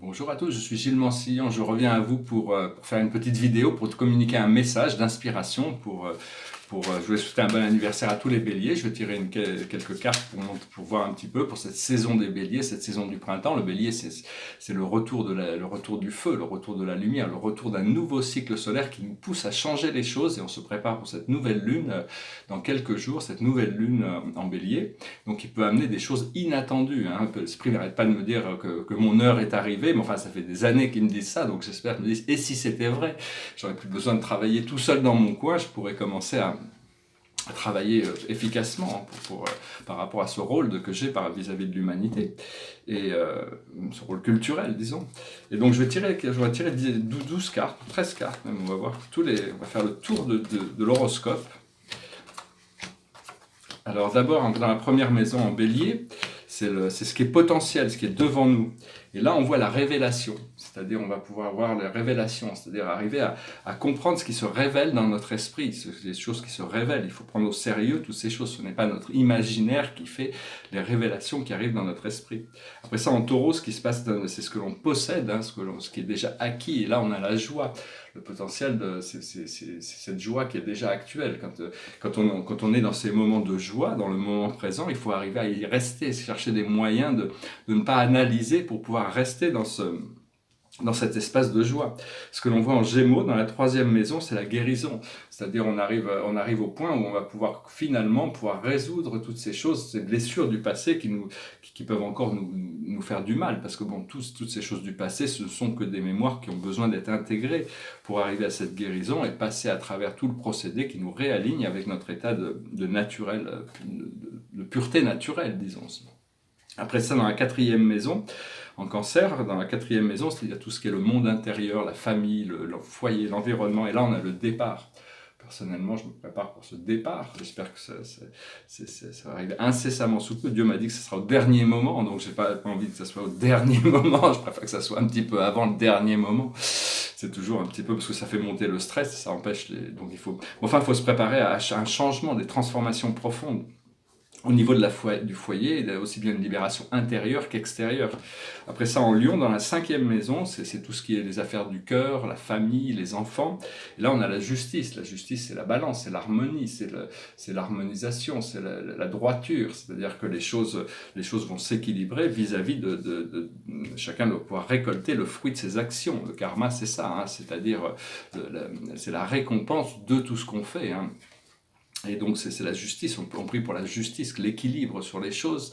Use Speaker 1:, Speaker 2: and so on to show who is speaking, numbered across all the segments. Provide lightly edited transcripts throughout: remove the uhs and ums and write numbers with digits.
Speaker 1: Bonjour à tous, je suis Gilles Mancillon, je reviens à vous pour faire une petite vidéo, pour te communiquer un message d'inspiration, je vais souhaiter un bon anniversaire à tous les béliers. Je vais tirer quelques cartes pour voir un petit peu pour cette saison des béliers, cette saison du printemps. Le bélier, c'est le retour le retour du feu, le retour de la lumière, le retour d'un nouveau cycle solaire qui nous pousse à changer les choses et on se prépare pour cette nouvelle lune dans quelques jours, cette nouvelle lune en bélier. Donc il peut amener des choses inattendues. L'esprit n'arrête pas de me dire que mon heure est arrivée, mais enfin ça fait des années qu'ils me disent ça, donc j'espère qu'ils me disent, et si c'était vrai, j'aurais plus besoin de travailler tout seul dans mon coin, je pourrais commencer à travailler efficacement par rapport à ce rôle que j'ai vis-à-vis de l'humanité et ce rôle culturel, disons. Et donc j'aurais tiré 12 cartes, 13 cartes même, on va voir on va faire le tour de l'horoscope. Alors d'abord, dans la première maison en bélier, c'est ce qui est potentiel, ce qui est devant nous. Et là, on voit la révélation, c'est-à-dire on va pouvoir voir la révélation, c'est-à-dire arriver à comprendre ce qui se révèle dans notre esprit, les choses qui se révèlent. Il faut prendre au sérieux toutes ces choses. Ce n'est pas notre imaginaire qui fait les révélations qui arrivent dans notre esprit. Après ça, en taureau, ce qui se passe, c'est ce que l'on possède, ce qui est déjà acquis. Et là, on a la joie. Le potentiel, c'est cette joie qui est déjà actuelle. Quand on est dans ces moments de joie, dans le moment présent, il faut arriver à y rester, chercher des moyens de ne pas analyser pour pouvoir rester dans cet espace de joie. Ce que l'on voit en Gémeaux, dans la troisième maison, c'est la guérison. C'est-à-dire on arrive au point où on va pouvoir résoudre toutes ces choses, ces blessures du passé qui peuvent encore nous faire du mal. Parce que bon, toutes ces choses du passé, ce sont que des mémoires qui ont besoin d'être intégrées pour arriver à cette guérison et passer à travers tout le procédé qui nous réaligne avec notre état de naturel, de pureté naturelle, disons. Après ça, dans la quatrième maison, en cancer, dans la quatrième maison, il y a tout ce qui est le monde intérieur, la famille, le foyer, l'environnement, et là on a le départ. Personnellement, je me prépare pour ce départ, j'espère que ça va arriver incessamment sous peu. Dieu m'a dit que ce sera au dernier moment, donc j'ai pas envie que ça soit au dernier moment, je préfère que ça soit un petit peu avant le dernier moment. C'est toujours un petit peu, parce que ça fait monter le stress, ça empêche donc il faut se préparer à un changement, des transformations profondes. Au niveau du foyer, il y a aussi bien une libération intérieure qu'extérieure. Après ça, en Lion, dans la cinquième maison, c'est tout ce qui est les affaires du cœur, la famille, les enfants. Et là, on a la justice. La justice, c'est la balance, c'est l'harmonie, c'est l'harmonisation, c'est la droiture. C'est-à-dire que les choses vont s'équilibrer vis-à-vis chacun doit pouvoir récolter le fruit de ses actions. Le karma, c'est ça, c'est-à-dire c'est la récompense de tout ce qu'on fait. Et donc c'est la justice, on prie pour la justice, l'équilibre sur les choses.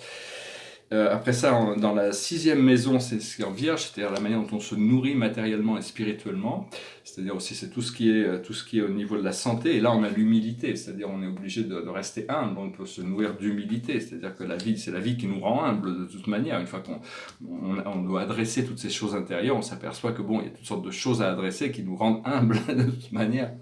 Speaker 1: Après ça, dans la sixième maison, c'est ce qui est en Vierge, c'est-à-dire la manière dont on se nourrit matériellement et spirituellement. C'est-à-dire aussi c'est tout ce qui est au niveau de la santé. Et là, on a l'humilité, c'est-à-dire on est obligé de rester humble. On peut se nourrir d'humilité, c'est-à-dire que c'est la vie qui nous rend humble de toute manière. Une fois qu'on doit adresser toutes ces choses intérieures, on s'aperçoit que bon, il y a toutes sortes de choses à adresser qui nous rendent humbles de toute manière.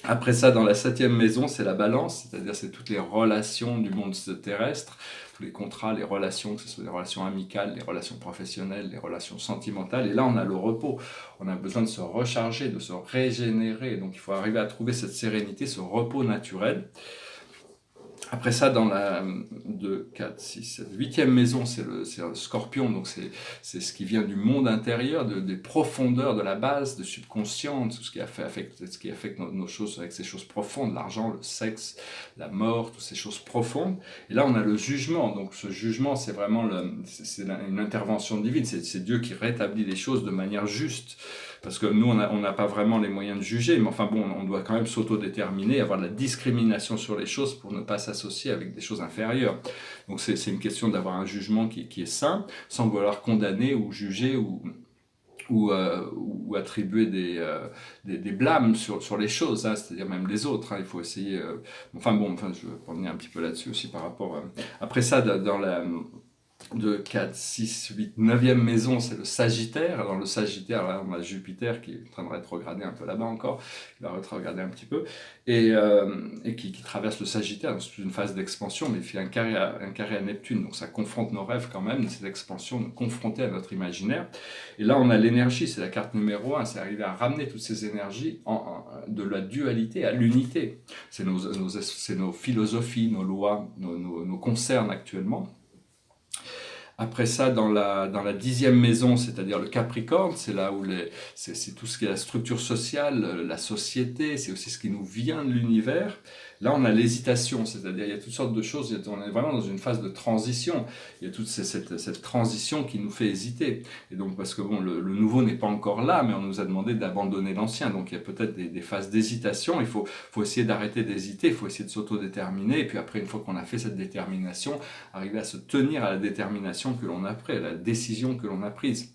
Speaker 1: Après ça, dans la septième maison, c'est la balance, c'est-à-dire c'est toutes les relations du monde terrestre, tous les contrats, les relations, que ce soit des relations amicales, les relations professionnelles, les relations sentimentales. Et là, on a le repos. On a besoin de se recharger, de se régénérer. Donc, il faut arriver à trouver cette sérénité, ce repos naturel. Après ça, dans la 2, 4, 6, 7, 8e maison, c'est le scorpion, donc c'est ce qui vient du monde intérieur, des profondeurs de la base, de subconscient, tout ce qui affecte nos choses avec ces choses profondes, l'argent, le sexe, la mort, toutes ces choses profondes. Et là, on a le jugement, donc ce jugement, c'est vraiment une intervention divine, c'est Dieu qui rétablit les choses de manière juste. Parce que nous, on n'a pas vraiment les moyens de juger, mais enfin bon, on doit quand même s'autodéterminer, avoir de la discrimination sur les choses pour ne pas s'associer avec des choses inférieures. Donc c'est une question d'avoir un jugement qui est sain, sans vouloir condamner ou juger ou attribuer des blâmes sur les choses, c'est-à-dire même les autres. Il faut essayer... je vais revenir un petit peu là-dessus aussi par rapport... Après ça, dans la... 2, 4, 6, 8, 9e maison, c'est le Sagittaire. Alors le Sagittaire, là, on a Jupiter qui est en train de rétrograder un peu là-bas encore, il va rétrograder un petit peu, et qui traverse le Sagittaire, c'est une phase d'expansion, mais il fait un carré à Neptune, donc ça confronte nos rêves quand même, cette expansion confrontée à notre imaginaire. Et là, on a l'énergie, c'est la carte numéro 1, c'est arriver à ramener toutes ces énergies de la dualité à l'unité. C'est nos philosophies, nos lois, nos concerns actuellement. Après ça, dans la 10e maison, c'est-à-dire le Capricorne, c'est là où c'est tout ce qui est la structure sociale, la société, c'est aussi ce qui nous vient de l'univers. Là, on a l'hésitation, c'est-à-dire il y a toutes sortes de choses, on est vraiment dans une phase de transition. Il y a toute cette transition qui nous fait hésiter. Et donc, parce que bon, le nouveau n'est pas encore là, mais on nous a demandé d'abandonner l'ancien. Donc, il y a peut-être des phases d'hésitation. Faut essayer d'arrêter d'hésiter, il faut essayer de s'autodéterminer. Et puis après, une fois qu'on a fait cette détermination, arriver à se tenir à la détermination que l'on a prise, à la décision que l'on a prise.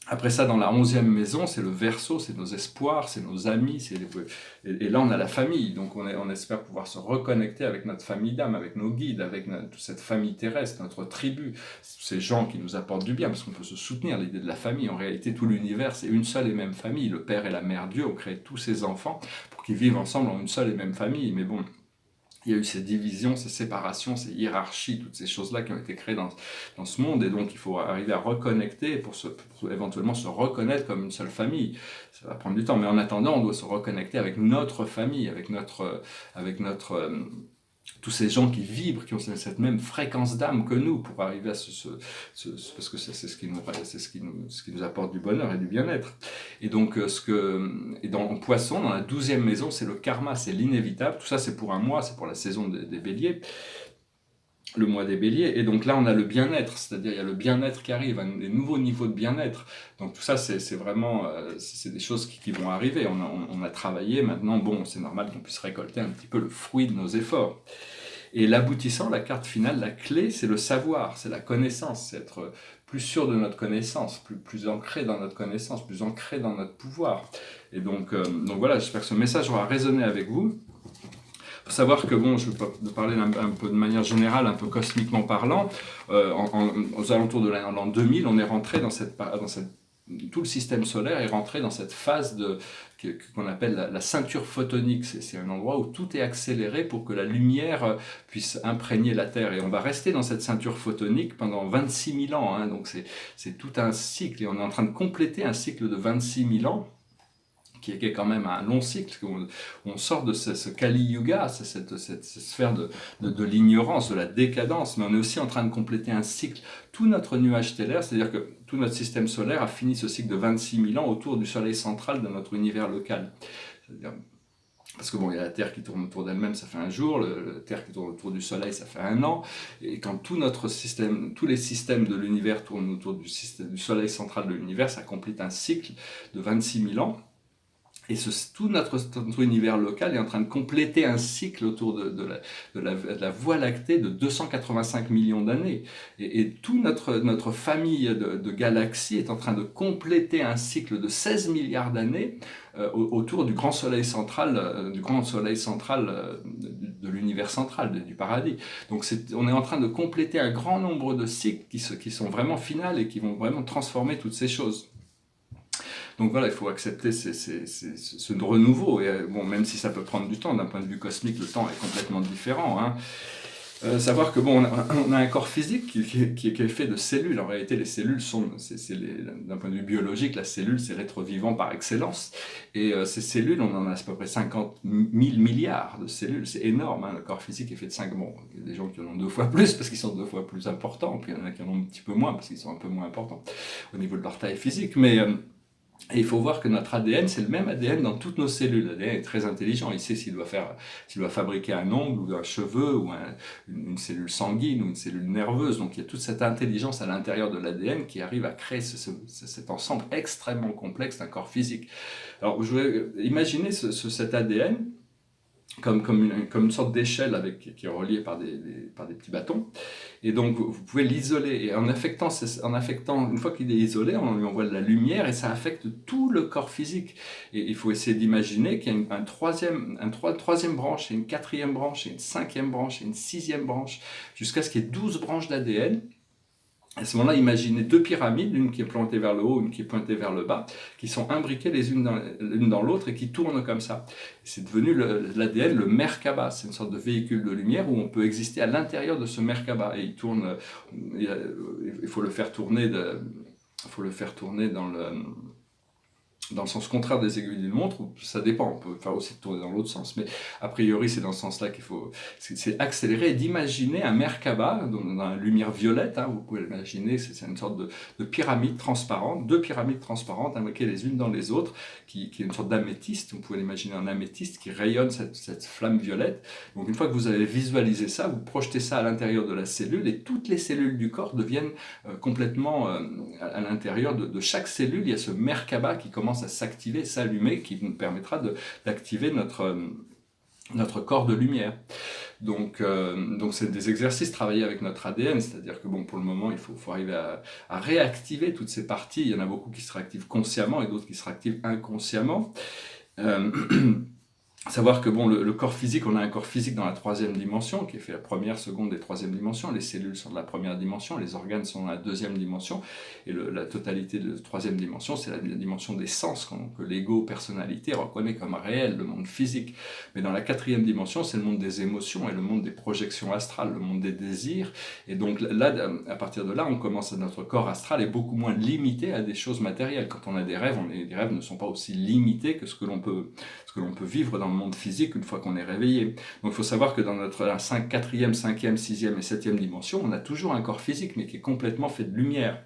Speaker 1: Après ça, dans la 11e maison, c'est le Verseau, c'est nos espoirs, c'est nos amis, et là on a la famille, donc on espère pouvoir se reconnecter avec notre famille d'âme, avec nos guides, avec toute cette famille terrestre, notre tribu, ces gens qui nous apportent du bien, parce qu'on peut se soutenir, l'idée de la famille. En réalité, tout l'univers, c'est une seule et même famille. Le Père et la Mère Dieu ont créé tous ces enfants pour qu'ils vivent ensemble en une seule et même famille, mais bon, il y a eu ces divisions, ces séparations, ces hiérarchies, toutes ces choses-là qui ont été créées dans ce monde, et donc il faut arriver à reconnecter pour éventuellement se reconnaître comme une seule famille. Ça va prendre du temps, mais en attendant, on doit se reconnecter avec notre famille, avec tous ces gens qui vibrent, qui ont cette même fréquence d'âme que nous, pour arriver à parce que c'est ce qui nous apporte du bonheur et du bien-être. Et donc, en Poisson, dans la 12e maison, c'est le karma, c'est l'inévitable. Tout ça, c'est pour un mois, c'est pour la saison des béliers, le mois des béliers. Et donc là, on a le bien-être, c'est-à-dire il y a le bien-être qui arrive, des nouveaux niveaux de bien-être. Donc tout ça, c'est vraiment, c'est des choses qui vont arriver. On a travaillé, maintenant, bon, c'est normal qu'on puisse récolter un petit peu le fruit de nos efforts. Et l'aboutissant, la carte finale, la clé, c'est le savoir, c'est la connaissance, c'est être plus sûr de notre connaissance, plus ancré dans notre connaissance, plus ancré dans notre pouvoir. Et donc voilà, j'espère que ce message aura résonné avec vous. Il faut savoir que, bon, je vais parler un peu de manière générale, un peu cosmiquement parlant, aux alentours de l'an 2000, on est rentré tout le système solaire est rentré dans cette phase qu'on appelle la ceinture photonique. C'est un endroit où tout est accéléré pour que la lumière puisse imprégner la Terre. Et on va rester dans cette ceinture photonique pendant 26 000 ans. Hein. Donc c'est tout un cycle. Et on est en train de compléter un cycle de 26 000 ans, qui est quand même un long cycle. On sort de ce Kali Yuga, cette sphère de l'ignorance, de la décadence, mais on est aussi en train de compléter un cycle. Tout notre nuage stellaire, c'est-à-dire que tout notre système solaire a fini ce cycle de 26 000 ans autour du soleil central de notre univers local. C'est-à-dire, parce que bon, il y a la Terre qui tourne autour d'elle-même, ça fait un jour, la Terre qui tourne autour du Soleil, ça fait un an, et quand tous les systèmes de l'univers tournent autour du Soleil central de l'univers, ça complète un cycle de 26 000 ans. Et tout notre univers local est en train de compléter un cycle autour de la Voie lactée de 285 millions d'années. Et toute notre famille de galaxies est en train de compléter un cycle de 16 milliards d'années autour du grand soleil central, de l'univers central, du paradis. Donc on est en train de compléter un grand nombre de cycles qui sont vraiment finales et qui vont vraiment transformer toutes ces choses. Donc voilà, il faut accepter ce renouveau, et bon, même si ça peut prendre du temps, d'un point de vue cosmique, le temps est complètement différent. Hein. Savoir que bon, on a un corps physique qui est fait de cellules. En réalité, les cellules d'un point de vue biologique, la cellule, c'est l'être vivant par excellence. Et ces cellules, on en a à peu près 50 000 milliards de cellules. C'est énorme, hein. Le corps physique est fait de 5. Bon, il y a des gens qui en ont 2 fois plus parce qu'ils sont 2 fois plus importants, puis il y en a qui en ont un petit peu moins parce qu'ils sont un peu moins importants au niveau de leur taille physique. Mais et il faut voir que notre ADN, c'est le même ADN dans toutes nos cellules. L'ADN est très intelligent. Il sait s'il doit fabriquer un ongle ou un cheveu ou une cellule sanguine ou une cellule nerveuse. Donc il y a toute cette intelligence à l'intérieur de l'ADN qui arrive à créer cet ensemble extrêmement complexe d'un corps physique. Alors je vais imaginer cet ADN comme une sorte d'échelle qui est reliée par des petits bâtons. Et donc vous pouvez l'isoler, et en affectant, une fois qu'il est isolé, on lui envoie de la lumière et ça affecte tout le corps physique. Et il faut essayer d'imaginer qu'il y a une troisième branche, et une 4e branche, et une 5e branche, et une 6e branche, jusqu'à ce qu'il y ait 12 branches d'ADN. À ce moment-là, imaginez 2 pyramides, l'une qui est pointée vers le haut, une qui est pointée vers le bas, qui sont imbriquées l'une dans l'autre et qui tournent comme ça. C'est devenu l'ADN, le Merkaba. C'est une sorte de véhicule de lumière où on peut exister à l'intérieur de ce Merkaba. Et il tourne, il faut le faire tourner dans dans le sens contraire des aiguilles d'une montre, ou ça dépend, on peut faire aussi tourner dans l'autre sens, mais a priori c'est dans ce sens-là qu'il faut, c'est accélérer et d'imaginer un Merkaba dans la lumière violette, hein, vous pouvez l'imaginer, c'est une sorte de pyramide transparente, deux pyramides transparentes imbriquées les unes dans les autres, qui est une sorte d'améthyste, vous pouvez l'imaginer en améthyste qui rayonne cette flamme violette. Donc une fois que vous avez visualisé ça, vous projetez ça à l'intérieur de la cellule et toutes les cellules du corps deviennent complètement à l'intérieur de chaque cellule, il y a ce Merkaba qui commence à s'activer, s'allumer, qui nous permettra d'activer notre corps de lumière. Donc c'est des exercices travaillés avec notre ADN, c'est-à-dire que bon, pour le moment, il faut arriver à réactiver toutes ces parties. Il y en a beaucoup qui se réactivent consciemment et d'autres qui se réactivent inconsciemment. Euh, Savoir que bon, le corps physique, on a un corps physique dans la troisième dimension, qui est fait la première, seconde et troisième dimension. Les cellules sont de la première dimension, les organes sont dans la deuxième dimension, et la totalité de la troisième dimension, c'est la dimension des sens, que l'ego, personnalité, reconnaît comme réel, le monde physique. Mais dans la quatrième dimension, c'est le monde des émotions et le monde des projections astrales, le monde des désirs. Et donc là, à partir de là, on commence à notre corps astral est beaucoup moins limité à des choses matérielles. Quand on a des rêves, les rêves ne sont pas aussi limités que ce que l'on peut vivre dans le monde physique une fois qu'on est réveillé. Donc il faut savoir que dans notre 4e, 5e, 6e et 7e dimension, on a toujours un corps physique, mais qui est complètement fait de lumière.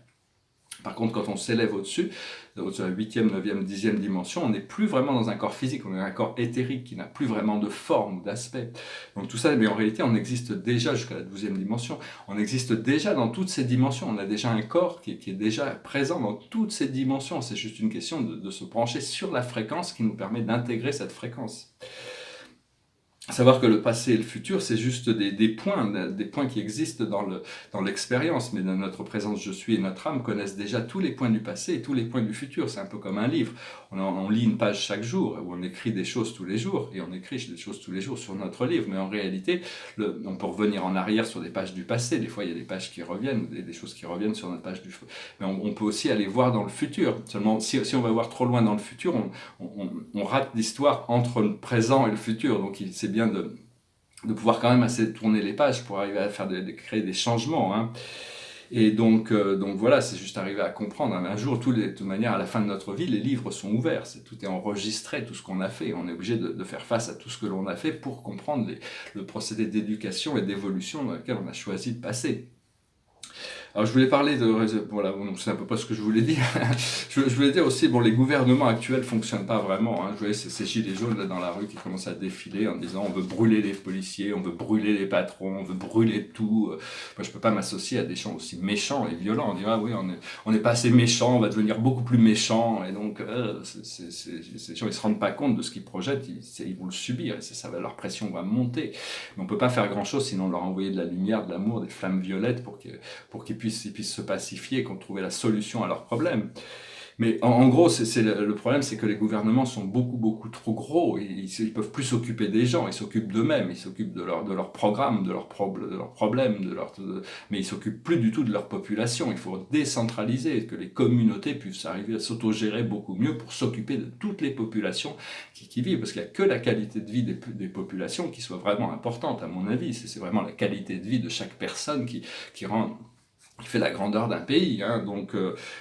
Speaker 1: Par contre, quand on s'élève au-dessus, de la 8e, 9e, 10e dimension, on n'est plus vraiment dans un corps physique, on est un corps éthérique qui n'a plus vraiment de forme ou d'aspect. Donc tout ça, mais en réalité, on existe déjà jusqu'à la 12e dimension. On existe déjà dans toutes ces dimensions. On a déjà un corps qui est déjà présent dans toutes ces dimensions. C'est juste une question de se brancher sur la fréquence qui nous permet d'intégrer cette fréquence. Savoir que le passé et le futur, c'est juste des points qui existent dans l'expérience, mais dans notre présence je suis et notre âme connaissent déjà tous les points du passé et tous les points du futur. C'est un peu comme un livre. On lit une page chaque jour, où on écrit des choses tous les jours, et on écrit des choses tous les jours sur notre livre, mais en réalité, on peut revenir en arrière sur des pages du passé. Des fois, il y a des pages qui reviennent, des choses qui reviennent sur notre page du futur. Mais on peut aussi aller voir dans le futur. Seulement, si on va voir trop loin dans le futur, on rate l'histoire entre le présent et le futur. Donc, c'est bien de pouvoir quand même assez tourner les pages pour arriver à créer des changements. Hein. Et donc voilà, c'est juste arriver à comprendre. Un jour, de toute manière, à la fin de notre vie, les livres sont ouverts. Tout est enregistré, tout ce qu'on a fait. On est obligé de faire face à tout ce que l'on a fait pour comprendre le procédé d'éducation et d'évolution dans lequel on a choisi de passer. Alors je voulais parler voilà, c'est à peu près ce que je voulais dire. je voulais dire aussi, bon, les gouvernements actuels fonctionnent pas vraiment. Hein. Je voyais ces gilets jaunes là dans la rue qui commencent à défiler en disant on veut brûler les policiers, on veut brûler les patrons, on veut brûler tout. Moi je peux pas m'associer à des gens aussi méchants et violents. On dit ah oui, on n'est pas assez méchants, on va devenir beaucoup plus méchants. Et donc ces gens ils se rendent pas compte de ce qu'ils projettent, ils vont le subir et leur pression va monter. Mais on peut pas faire grand chose sinon leur envoyer de la lumière, de l'amour, des flammes violettes pour qu'ils puissent se pacifier, qu'on trouve la solution à leurs problèmes. Mais en gros, le problème, c'est que les gouvernements sont beaucoup trop gros. Ils peuvent plus s'occuper des gens, ils s'occupent d'eux-mêmes, ils s'occupent de leurs programmes, de leurs problèmes, mais ils s'occupent plus du tout de leur population. Il faut décentraliser, que les communautés puissent arriver à s'autogérer beaucoup mieux pour s'occuper de toutes les populations qui vivent, parce qu'il n'y a que la qualité de vie des populations qui soit vraiment importante, à mon avis. C'est vraiment la qualité de vie de chaque personne qui fait la grandeur d'un pays, hein. Donc,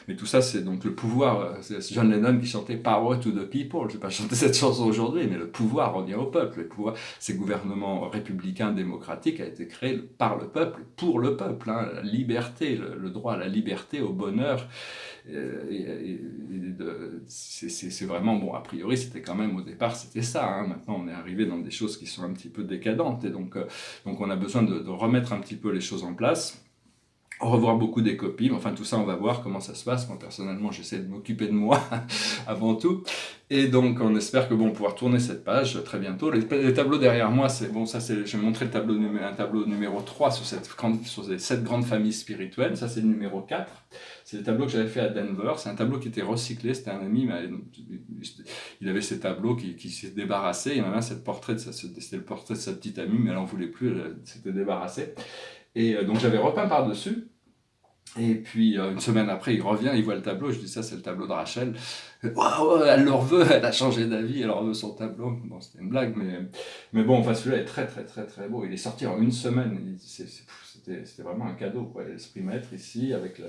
Speaker 1: mais tout ça, c'est donc le pouvoir. C'est John Lennon qui chantait Power to the People. Je ne vais pas chanter cette chanson aujourd'hui, mais le pouvoir revient au peuple. Le pouvoir, ces gouvernements républicains démocratiques a été créé par le peuple, pour le peuple. Hein. La liberté, le droit à la liberté, au bonheur. C'est vraiment bon. A priori, c'était quand même au départ, c'était ça. Hein. Maintenant, on est arrivé dans des choses qui sont un petit peu décadentes, et donc on a besoin de remettre un petit peu les choses en place. Revoir beaucoup des copies, mais enfin tout ça on va voir comment ça se passe. Moi personnellement j'essaie de m'occuper de moi avant tout, et donc on espère que on pouvoir tourner cette page très bientôt. Les tableaux derrière moi, c'est bon, ça c'est, je vais montrer un tableau numéro 3 sur les 7 grandes familles spirituelles. Ça c'est le numéro 4, c'est le tableau que j'avais fait à Denver. C'est un tableau qui était recyclé, c'était un ami, il avait ces tableaux qui s'est débarrassé. Il y en avait c'était le portrait de sa petite amie, mais elle en voulait plus, elle s'était débarrassée. Et donc j'avais repeint par-dessus, et puis une semaine après il revient, il voit le tableau, je dis ça c'est le tableau de Rachel. Waouh, elle le reveut, elle a changé d'avis, elle reveut son tableau. Bon, c'était une blague, mais bon, enfin celui-là est très beau, il est sorti en une semaine, c'est c'était vraiment un cadeau, quoi. L'esprit maître ici, avec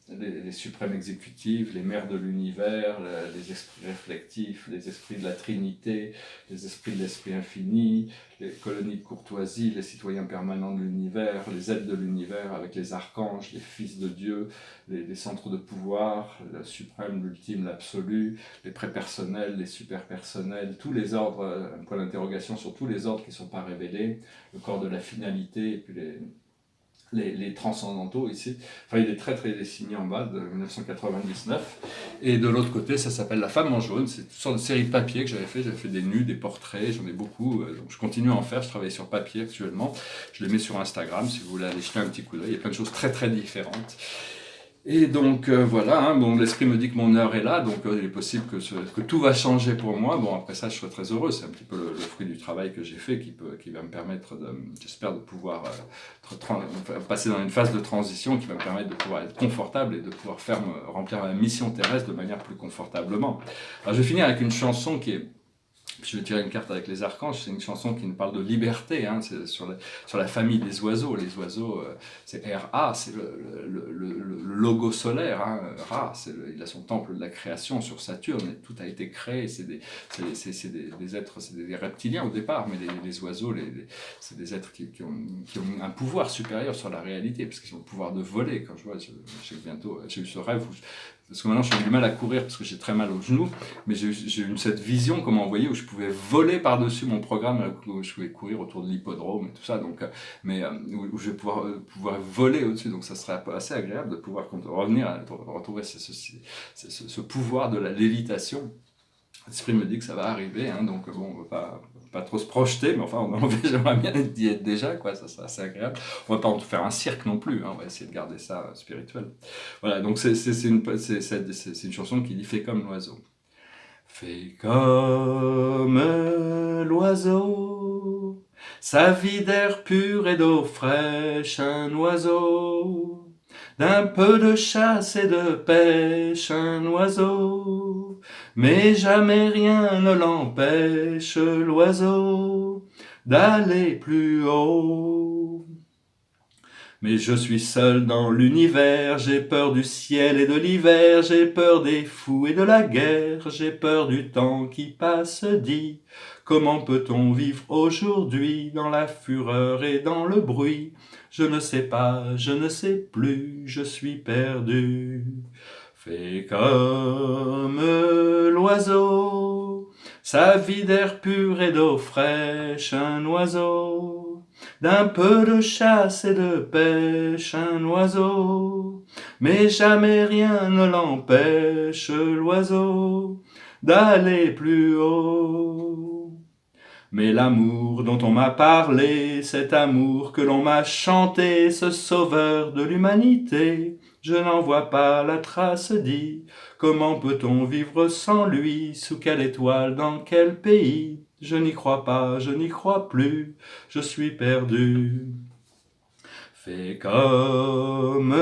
Speaker 1: les suprêmes exécutifs, les mères de l'univers, les esprits réflectifs, les esprits de la Trinité, les esprits de l'esprit infini, les colonies de courtoisie, les citoyens permanents de l'univers, les aides de l'univers avec les archanges, les fils de Dieu, les centres de pouvoir, le suprême, l'ultime, l'absolu, les prépersonnels, les superpersonnels, tous les ordres, un point d'interrogation sur tous les ordres qui ne sont pas révélés, le corps de la finalité, et puis les transcendantaux ici. Enfin, il est très très dessiné en bas de 1999. Et de l'autre côté, ça s'appelle La Femme en jaune. C'est une sorte de série de papiers que j'avais fait des nus, des portraits, j'en ai beaucoup. Donc je continue à en faire, je travaille sur papier actuellement. Je les mets sur Instagram si vous voulez aller jeter un petit coup d'œil. Il y a plein de choses très très différentes. Et donc voilà, hein, bon, l'esprit me dit que mon heure est là, donc il est possible que tout va changer pour moi. Bon, après ça, je serai très heureux. C'est un petit peu le fruit du travail que j'ai fait qui va me permettre, j'espère, de pouvoir passer dans une phase de transition qui va me permettre de pouvoir être confortable et de pouvoir remplir ma mission terrestre de manière plus confortablement. Alors je vais finir avec une chanson qui est... Je vais tirer une carte avec les archanges, c'est une chanson qui nous parle de liberté, hein, c'est sur la famille des oiseaux. Les oiseaux, c'est Ra, c'est le logo solaire, hein. Ra, il a son temple de la création sur Saturne, et tout a été créé, c'est des êtres, c'est des reptiliens au départ, mais les oiseaux, c'est des êtres qui ont un pouvoir supérieur sur la réalité, parce qu'ils ont le pouvoir de voler. Quand je vois, je sais que bientôt, j'ai eu ce rêve parce que maintenant j'ai du mal à courir parce que j'ai très mal aux genoux, mais j'ai eu cette vision, comme on voyait, où je pouvais voler par-dessus mon programme, où je pouvais courir autour de l'hippodrome et tout ça, donc, où je vais pouvoir voler au-dessus, donc ça serait assez agréable de pouvoir revenir à retrouver ce pouvoir de la lévitation. L'esprit me dit que ça va arriver, hein, donc bon, on va pas trop se projeter, mais enfin, j'aimerais bien y être déjà, quoi, ça serait assez agréable. On va pas en faire un cirque non plus, hein, on va essayer de garder ça spirituel. Voilà, donc c'est une chanson qui dit « Fais comme l'oiseau ». Fais comme l'oiseau, sa vie d'air pur et d'eau fraîche, un oiseau. D'un peu de chasse et de pêche, un oiseau, mais jamais rien ne l'empêche, l'oiseau, d'aller plus haut. Mais je suis seul dans l'univers, j'ai peur du ciel et de l'hiver, j'ai peur des fous et de la guerre, j'ai peur du temps qui passe, dit. Comment peut-on vivre aujourd'hui dans la fureur et dans le bruit? Je ne sais pas, je ne sais plus, je suis perdu. Fais comme l'oiseau, sa vie d'air pur et d'eau fraîche, un oiseau. D'un peu de chasse et de pêche, un oiseau, mais jamais rien ne l'empêche, l'oiseau, d'aller plus haut. Mais l'amour dont on m'a parlé, cet amour que l'on m'a chanté, ce sauveur de l'humanité, je n'en vois pas la trace, dit. Comment peut-on vivre sans lui? Sous quelle étoile, dans quel pays? Je n'y crois pas, je n'y crois plus, je suis perdu. Fais comme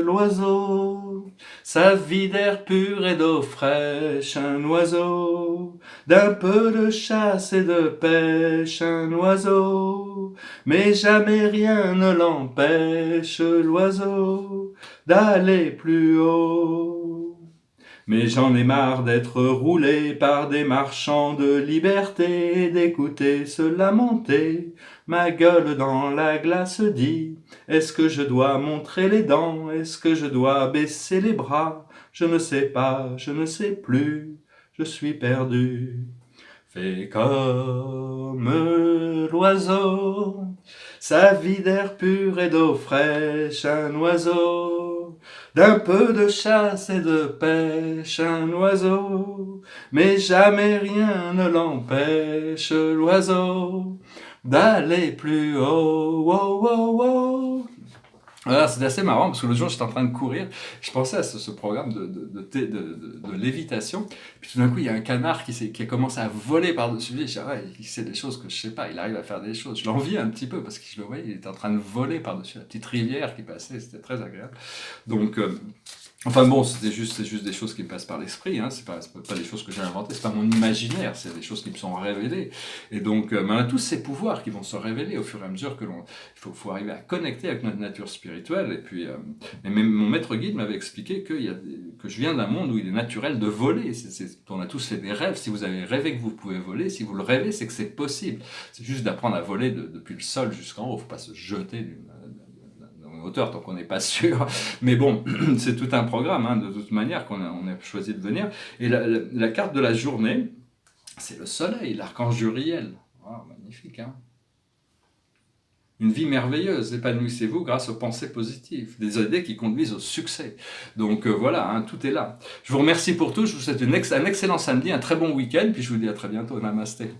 Speaker 1: l'oiseau, sa vie d'air pur et d'eau fraîche, un oiseau. D'un peu de chasse et de pêche, un oiseau. Mais jamais rien ne l'empêche, l'oiseau, d'aller plus haut. Mais j'en ai marre d'être roulé par des marchands de liberté, d'écouter se lamenter. Ma gueule dans la glace dit, est-ce que je dois montrer les dents? Est-ce que je dois baisser les bras? Je ne sais pas, je ne sais plus, je suis perdu. Fais comme l'oiseau, sa vie d'air pur et d'eau fraîche, un oiseau. D'un peu de chasse et de pêche, un oiseau, mais jamais rien ne l'empêche, l'oiseau, d'aller plus haut, oh, oh, oh. Voilà, c'était assez marrant parce que l'autre jour j'étais en train de courir, je pensais à ce programme de lévitation, puis tout d'un coup il y a un canard qui a commencé à voler par-dessus lui, et je dis, ouais, il sait des choses que je sais pas, il arrive à faire des choses, je l'envie un petit peu parce que je le voyais, il était en train de voler par-dessus la petite rivière qui passait, c'était très agréable. Donc Enfin bon, c'est juste des choses qui me passent par l'esprit, hein. C'est pas des choses que j'ai inventées, c'est pas mon imaginaire, c'est des choses qui me sont révélées. Et donc, on a tous ces pouvoirs qui vont se révéler au fur et à mesure que faut arriver à connecter avec notre nature spirituelle. Et puis, et même mon maître guide m'avait expliqué que je viens d'un monde où il est naturel de voler. On a tous fait des rêves. Si vous avez rêvé que vous pouvez voler, si vous le rêvez, c'est que c'est possible. C'est juste d'apprendre à voler depuis le sol jusqu'en haut. Faut pas se jeter d'une hauteur tant qu'on n'est pas sûr. Mais bon, c'est tout un programme, hein, de toute manière, on a choisi de venir. Et la carte de la journée, c'est le soleil, l'archange Uriel. Oh, magnifique, hein. Une vie merveilleuse, épanouissez-vous grâce aux pensées positives, des idées qui conduisent au succès. Donc voilà, hein, tout est là. Je vous remercie pour tout, je vous souhaite un excellent samedi, un très bon week-end, puis je vous dis à très bientôt. Namasté.